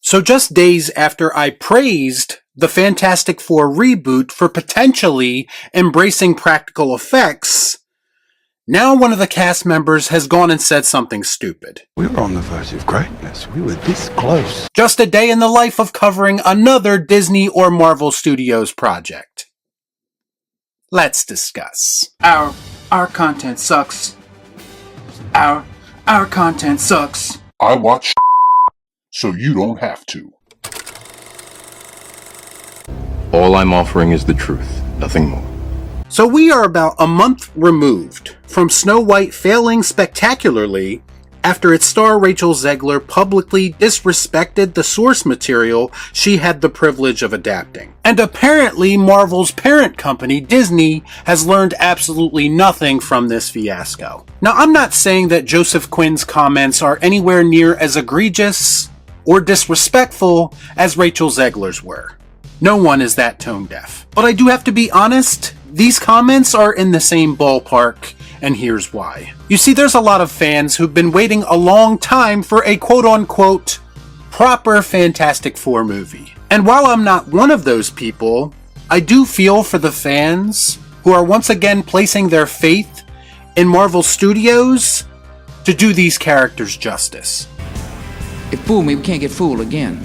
So just days after I praised the Fantastic Four reboot for potentially embracing practical effects, now one of the cast members has gone and said something stupid. We were on the verge of greatness. We were this close. Just a day in the life of covering another Disney or Marvel Studios project. Let's discuss. Our content sucks. Our content sucks. I watch so you don't have to. All I'm offering is the truth, nothing more. So we are about a month removed from Snow White failing spectacularly after its star Rachel Zegler publicly disrespected the source material she had the privilege of adapting. And apparently Marvel's parent company, Disney, has learned absolutely nothing from this fiasco. Now, I'm not saying that Joseph Quinn's comments are anywhere near as egregious or disrespectful as Rachel Zegler's were. No one is that tone deaf. But I do have to be honest, these comments are in the same ballpark, and here's why. You see, there's a lot of fans who've been waiting a long time for a quote-unquote proper Fantastic Four movie. And while I'm not one of those people, I do feel for the fans who are once again placing their faith in Marvel Studios to do these characters justice. It fooled me, we can't get fooled again.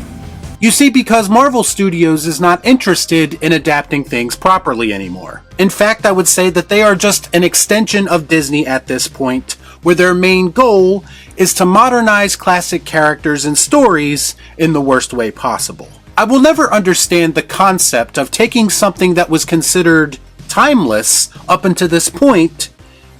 You see, because Marvel Studios is not interested in adapting things properly anymore. In fact, I would say that they are just an extension of Disney at this point, where their main goal is to modernize classic characters and stories in the worst way possible. I will never understand the concept of taking something that was considered timeless up until this point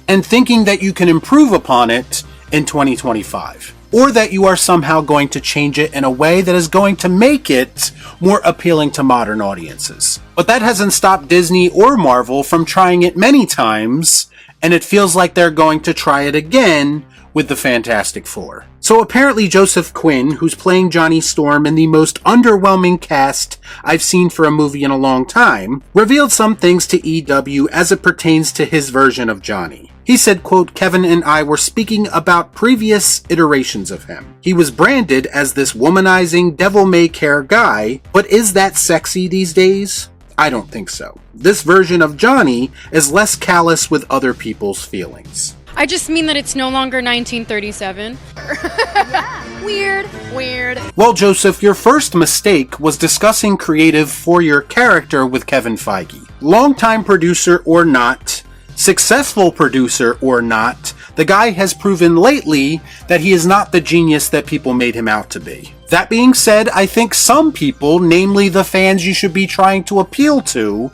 and thinking that you can improve upon it in 2025. Or that you are somehow going to change it in a way that is going to make it more appealing to modern audiences. But that hasn't stopped Disney or Marvel from trying it many times, and it feels like they're going to try it again with the Fantastic Four. So apparently Joseph Quinn, who's playing Johnny Storm in the most underwhelming cast I've seen for a movie in a long time, revealed some things to EW as it pertains to his version of Johnny. He said, quote, "Kevin and I were speaking about previous iterations of him. He was branded as this womanizing, devil-may-care guy, but is that sexy these days? I don't think so. This version of Johnny is less callous with other people's feelings." I just mean that it's no longer 1937. Yeah. Weird. Well, Joseph, your first mistake was discussing creative for your character with Kevin Feige. Longtime producer or not, successful producer or not, the guy has proven lately that he is not the genius that people made him out to be. That being said, I think some people, namely the fans you should be trying to appeal to,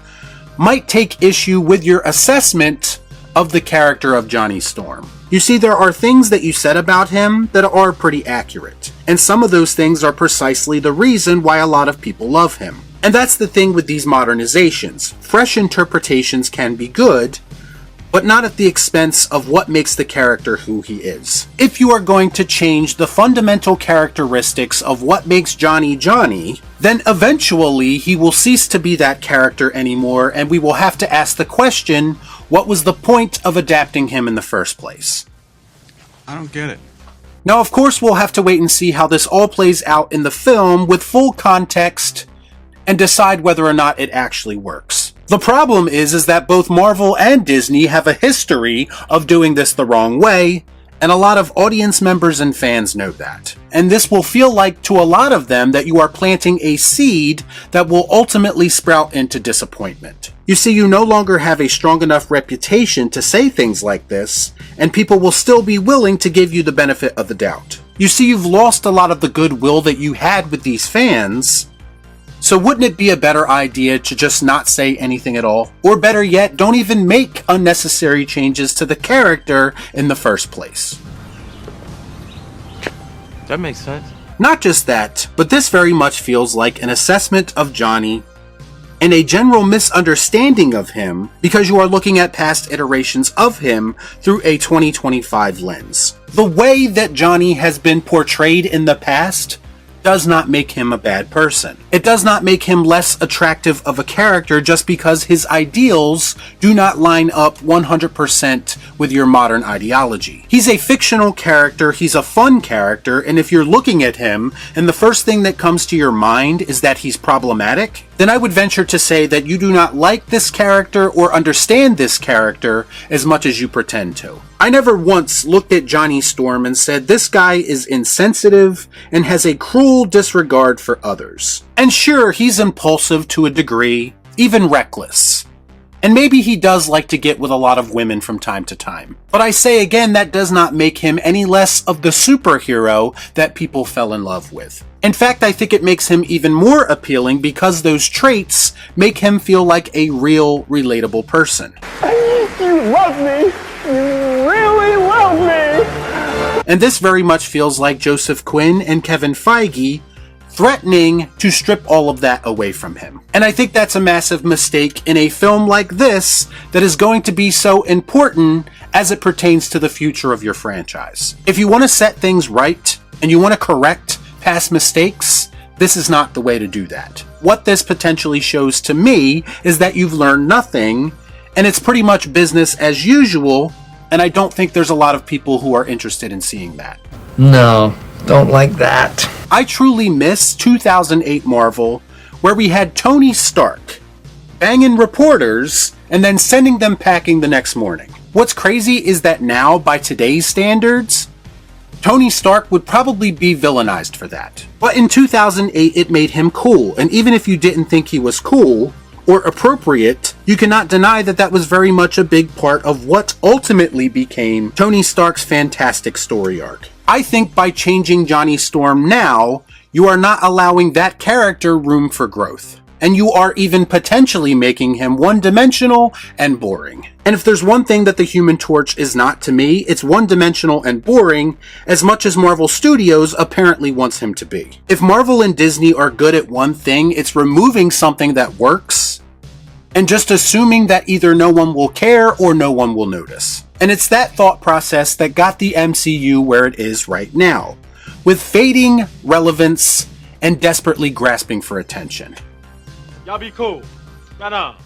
might take issue with your assessment of the character of Johnny Storm. You see, there are things that you said about him that are pretty accurate, and some of those things are precisely the reason why a lot of people love him. And that's the thing with these modernizations. Fresh interpretations can be good, but not at the expense of what makes the character who he is. If you are going to change the fundamental characteristics of what makes Johnny Johnny, then eventually he will cease to be that character anymore, and we will have to ask the question, what was the point of adapting him in the first place? I don't get it. Now, of course, we'll have to wait and see how this all plays out in the film with full context and decide whether or not it actually works. The problem is that both Marvel and Disney have a history of doing this the wrong way, and a lot of audience members and fans know that. And this will feel like to a lot of them that you are planting a seed that will ultimately sprout into disappointment. You see, you no longer have a strong enough reputation to say things like this, and people will still be willing to give you the benefit of the doubt. You see, you've lost a lot of the goodwill that you had with these fans. So wouldn't it be a better idea to just not say anything at all? Or better yet, don't even make unnecessary changes to the character in the first place. That makes sense. Not just that, but this very much feels like an assessment of Johnny and a general misunderstanding of him because you are looking at past iterations of him through a 2025 lens. The way that Johnny has been portrayed in the past does not make him a bad person. It does not make him less attractive of a character just because his ideals do not line up 100% with your modern ideology. He's a fictional character, he's a fun character, and if you're looking at him and the first thing that comes to your mind is that he's problematic, then I would venture to say that you do not like this character or understand this character as much as you pretend to. I never once looked at Johnny Storm and said this guy is insensitive and has a cruel disregard for others. And sure, he's impulsive to a degree, even reckless. And maybe he does like to get with a lot of women from time to time. But I say again, that does not make him any less of the superhero that people fell in love with. In fact, I think it makes him even more appealing because those traits make him feel like a real, relatable person. You love me! You really love me! And this very much feels like Joseph Quinn and Kevin Feige threatening to strip all of that away from him. And I think that's a massive mistake in a film like this that is going to be so important as it pertains to the future of your franchise. If you want to set things right and you want to correct past mistakes, this is not the way to do that. What this potentially shows to me is that you've learned nothing and it's pretty much business as usual, and I don't think there's a lot of people who are interested in seeing that. No, don't like that. I truly miss 2008 Marvel, where we had Tony Stark banging reporters and then sending them packing the next morning. What's crazy is that now, by today's standards, Tony Stark would probably be villainized for that. But in 2008, it made him cool, and even if you didn't think he was cool or appropriate, you cannot deny that that was very much a big part of what ultimately became Tony Stark's fantastic story arc. I think by changing Johnny Storm now, you are not allowing that character room for growth. And you are even potentially making him one-dimensional and boring. And if there's one thing that the Human Torch is not to me, it's one-dimensional and boring as much as Marvel Studios apparently wants him to be. If Marvel and Disney are good at one thing, it's removing something that works and just assuming that either no one will care or no one will notice. And it's that thought process that got the MCU where it is right now, with fading relevance and desperately grasping for attention. Y'all be cool. Nah.